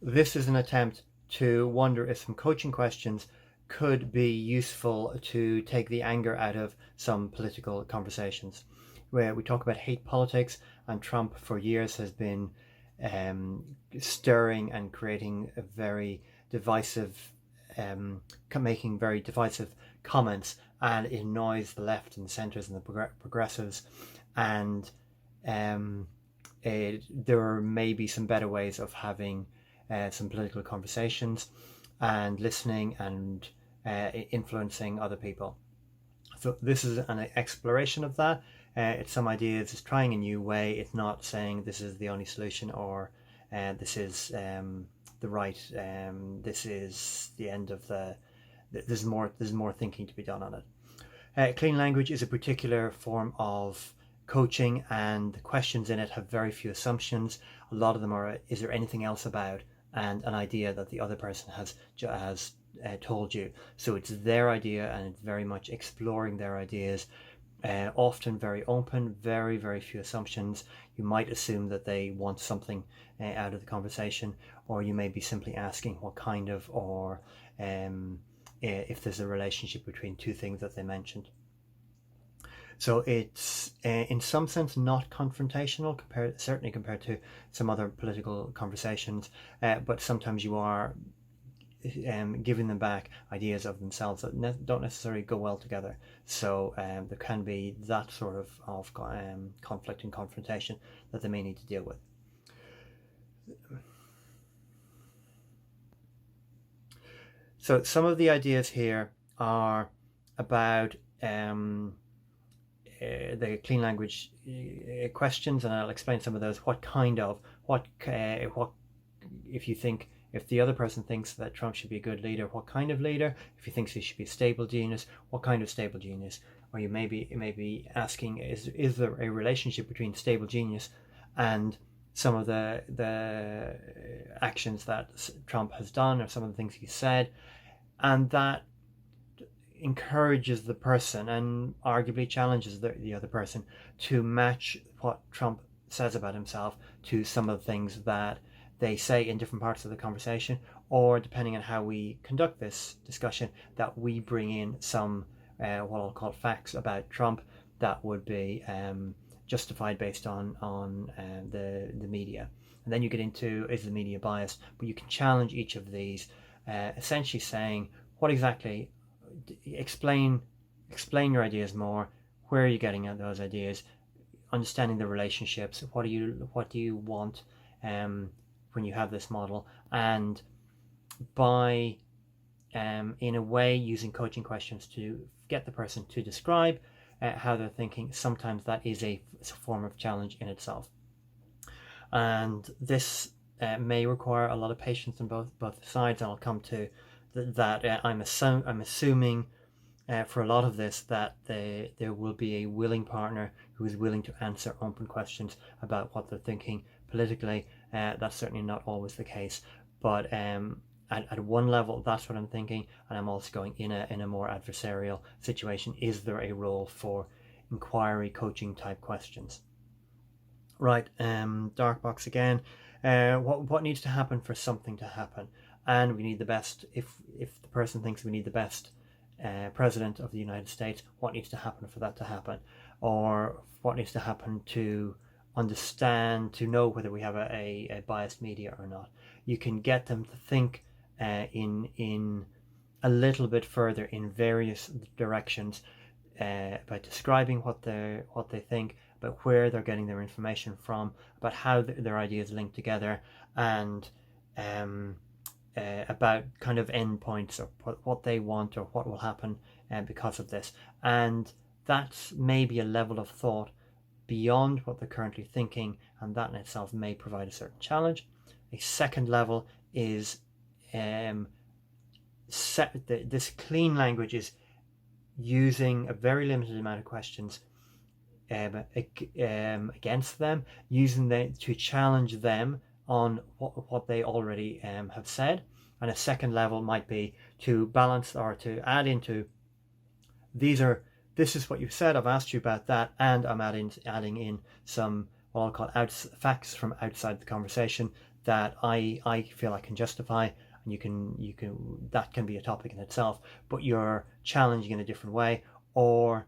This is an attempt to wonder if some coaching questions could be useful to take the anger out of some political conversations. Where we talk about hate politics, and Trump for years has been stirring and creating a very divisive, making very divisive comments, and it annoys the left and the centres and the progressives. And there may be some better ways of having some political conversations and listening and influencing other people. So this is an exploration of that. It's some ideas, it's trying a new way. It's not saying this is the only solution, or this is the right, this is the end of the, there's more thinking to be done on it. Clean language is a particular form of coaching, and the questions in it have very few assumptions. A lot of them are, is there anything else about, and an idea that the other person has told you. So it's their idea, and it's very much exploring their ideas. Often very open, very, very few assumptions. You might assume that they want something out of the conversation, or you may be simply asking what kind of, or if there's a relationship between two things that they mentioned. So it's in some sense not confrontational, certainly compared to some other political conversations, but sometimes you are giving them back ideas of themselves that don't necessarily go well together. So there can be that sort of conflict and confrontation that they may need to deal with. So some of the ideas here are about the clean language questions, and I'll explain some of those. What kind of, what if you think, if the other person thinks that Trump should be a good leader, what kind of leader? If he thinks he should be a stable genius, what kind of stable genius? Or you may be asking, is there a relationship between stable genius and some of the actions that Trump has done, or some of the things he said, and that encourages the person and arguably challenges the other person to match what Trump says about himself to some of the things that they say in different parts of the conversation, or depending on how we conduct this discussion, that we bring in some what I'll call facts about Trump that would be justified based on the media. And then you get into, is the media biased? But you can challenge each of these, essentially saying, what exactly, explain your ideas more. Where are you getting at those ideas? Understanding the relationships. What do you want when you have this model? And by in a way using coaching questions to get the person to describe how they're thinking, sometimes that is a form of challenge in itself. And this may require a lot of patience on both sides, and I'll come to that. I'm assuming for a lot of this that there will be a willing partner who is willing to answer open questions about what they're thinking politically. That's certainly not always the case, but at one level, that's what I'm thinking, and I'm also going in a more adversarial situation. Is there a role for inquiry coaching type questions? Right, dark box again. What needs to happen for something to happen? And we need the best. If the person thinks we need the best president of the United States, what needs to happen for that to happen? Or what needs to happen to understand, to know whether we have a biased media or not? You can get them to think in a little bit further in various directions by describing what they think, about where they're getting their information from, about how their ideas link together, and about kind of endpoints, or what they want, or what will happen because of this. And that's maybe a level of thought beyond what they're currently thinking, and that in itself may provide a certain challenge. A second level is this clean language is using a very limited amount of questions against them, using them to challenge them on what they already have said. And a second level might be to balance, or to add into, this is what you've said, I've asked you about that, and I'm adding in some what I'll call facts from outside the conversation that I feel I can justify, and you can that can be a topic in itself, but you're challenging in a different way, or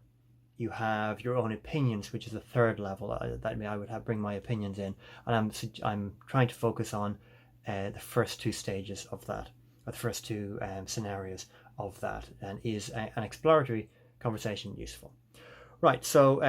you have your own opinions, which is a third level. That I would have bring my opinions in, and I'm trying to focus on the first two stages of that, or the first two scenarios of that, and is an exploratory conversation useful? Right. So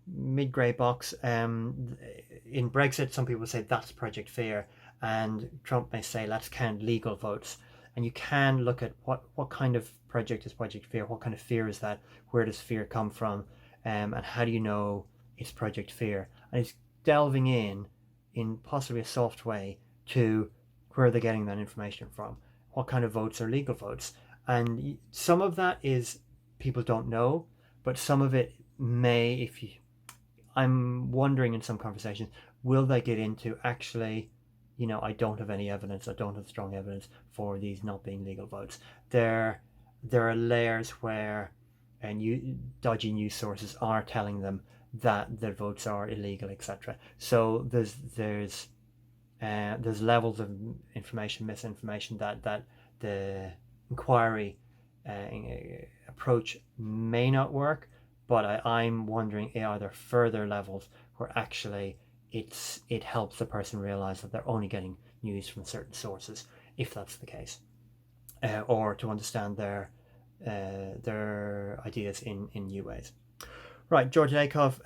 mid-grey box. In Brexit, some people say that's Project Fear, and Trump may say let's count legal votes. And you can look at what kind of project is Project Fear, what kind of fear is that, where does fear come from, and how do you know it's Project Fear? And it's delving in possibly a soft way, to where they're getting that information from, what kind of votes are legal votes. And some of that is people don't know, but some of it may, if you, I'm wondering in some conversations, will they get into actually, I don't have any evidence, I don't have strong evidence for these not being legal votes. There are layers where dodgy news sources are telling them that their votes are illegal, etc. So there's levels of information, misinformation, that the inquiry approach may not work, but I'm wondering, are there further levels where actually it helps the person realize that they're only getting news from certain sources, if that's the case, or to understand their ideas in new ways. Right, George Lakoff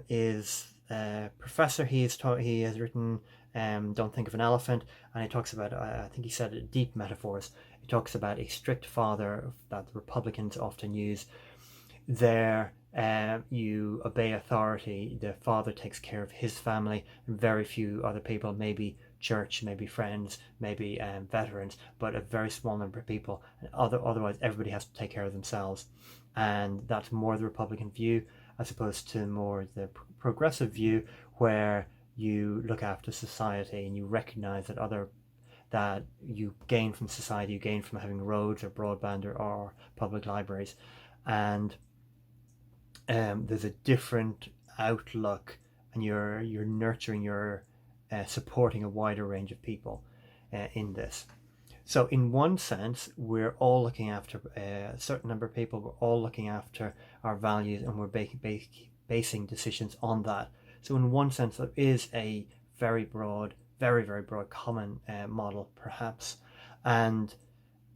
is a professor. He has written Don't Think of an Elephant, and he talks about, I think he said, deep metaphors. He talks about a strict father that the Republicans often use. There, you obey authority. The father takes care of his family, and very few other people, maybe church, maybe friends, maybe veterans, but a very small number of people. And otherwise, everybody has to take care of themselves. And that's more the Republican view, as opposed to more the progressive view, where you look after society and you recognize that you gain from society, you gain from having roads or broadband or public libraries. And there's a different outlook, and you're nurturing, you're supporting a wider range of people in this. So in one sense, we're all looking after a certain number of people, we're all looking after our values, and we're basing decisions on that. So in one sense, there is a very broad, very, very broad common model, perhaps. And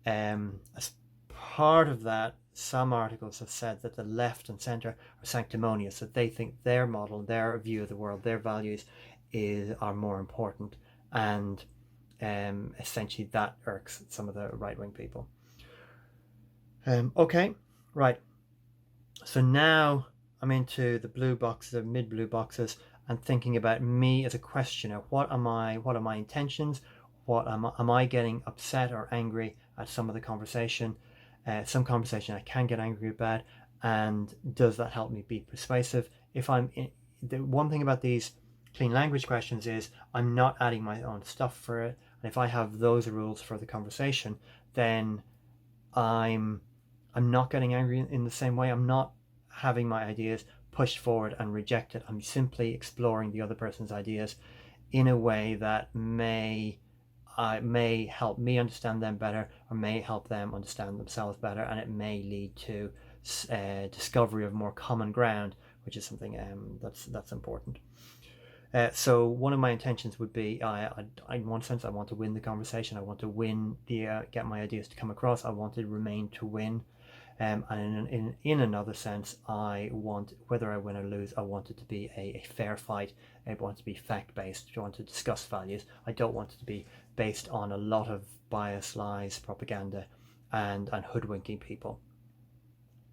as part of that, some articles have said that the left and centre are sanctimonious, that they think their model, their view of the world, their values are more important, and essentially that irks some of the right-wing people. Okay, right. So now I'm into the blue boxes, the mid-blue boxes, and thinking about me as a questioner. What are my intentions? Am I getting upset or angry at some of the conversation? Some conversation I can get angry about, and does that help me be persuasive? The one thing about these clean language questions is I'm not adding my own stuff for it, and if I have those rules for the conversation, then I'm not getting angry in the same way. I'm not having my ideas pushed forward and rejected. I'm simply exploring the other person's ideas in a way that may help me understand them better, or may help them understand themselves better, and it may lead to discovery of more common ground, which is something that's important. So one of my intentions would be, in one sense, I want to win the conversation. I want to win get my ideas to come across. I want to remain to win. And in another sense, I want, whether I win or lose, I want it to be a fair fight. I want it to be fact-based. I want to discuss values. I don't want it to be based on a lot of bias, lies, propaganda, and hoodwinking people.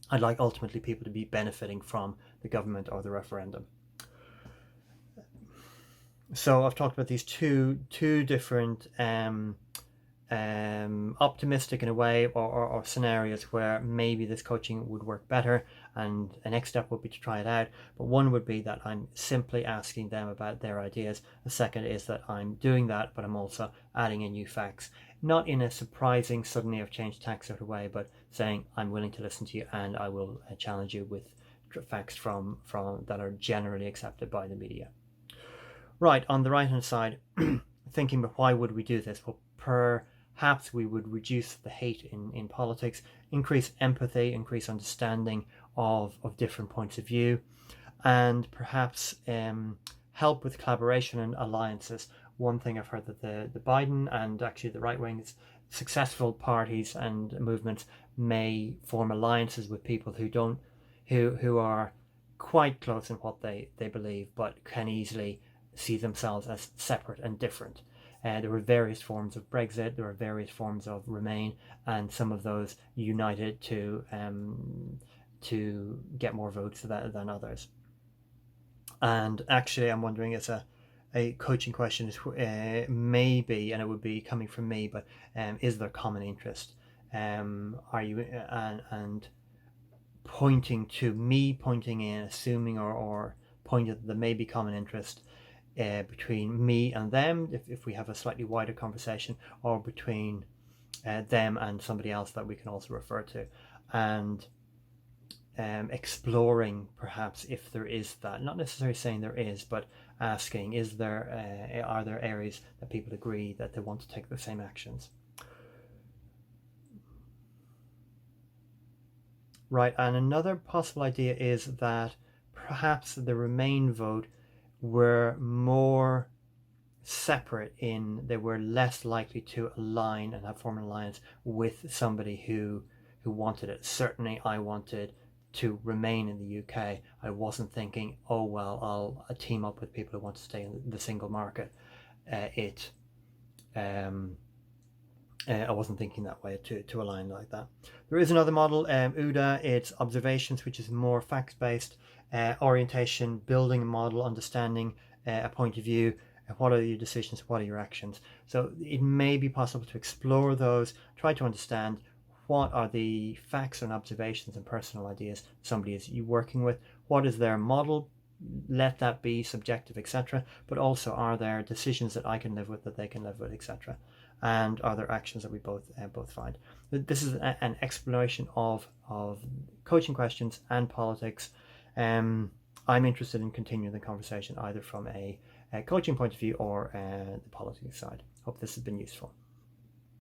I'd like ultimately people to be benefiting from the government or the referendum. So I've talked about these two different optimistic in a way, or scenarios where maybe this coaching would work better, and a next step would be to try it out. But one would be that I'm simply asking them about their ideas. The second is that I'm doing that, but I'm also adding in new facts, not in a surprising, suddenly I've changed tack sort of way, but saying I'm willing to listen to you, and I will challenge you with facts from that are generally accepted by the media. Right, on the right hand side, thinking, but why would we do this? Well, perhaps we would reduce the hate in politics, increase empathy, increase understanding of different points of view, and perhaps help with collaboration and alliances. One thing I've heard that the Biden and actually the right wing's successful parties and movements may form alliances with people who are quite close in what they believe, but can easily see themselves as separate and different. There were various forms of Brexit, there were various forms of Remain, and some of those united to get more votes than others. And actually, I'm wondering, as a coaching question is maybe, and it would be coming from me, but is there common interest? Are you and pointing in, assuming or pointing that there may be common interest between me and them, if we have a slightly wider conversation, or between them and somebody else that we can also refer to, and exploring perhaps if there is that, not necessarily saying there is, but asking, are there areas that people agree that they want to take the same actions. Right, and another possible idea is that perhaps the Remain vote were more separate they were less likely to align and have formed an alliance with somebody who wanted it. Certainly I wanted to remain in the UK. I wasn't thinking, oh well, I'll team up with people who want to stay in the single market. I wasn't thinking that way to align like that. There is another model, UDA. It's observations, which is more facts-based, orientation, building a model, understanding a point of view. What are your decisions? What are your actions? So it may be possible to explore those, try to understand what are the facts and observations and personal ideas somebody is working with. What is their model? Let that be subjective, etc. But also, are there decisions that I can live with, that they can live with, etc. And are there actions that we both find? This is an exploration of coaching questions and politics. I'm interested in continuing the conversation either from a coaching point of view or the politics side. Hope this has been useful.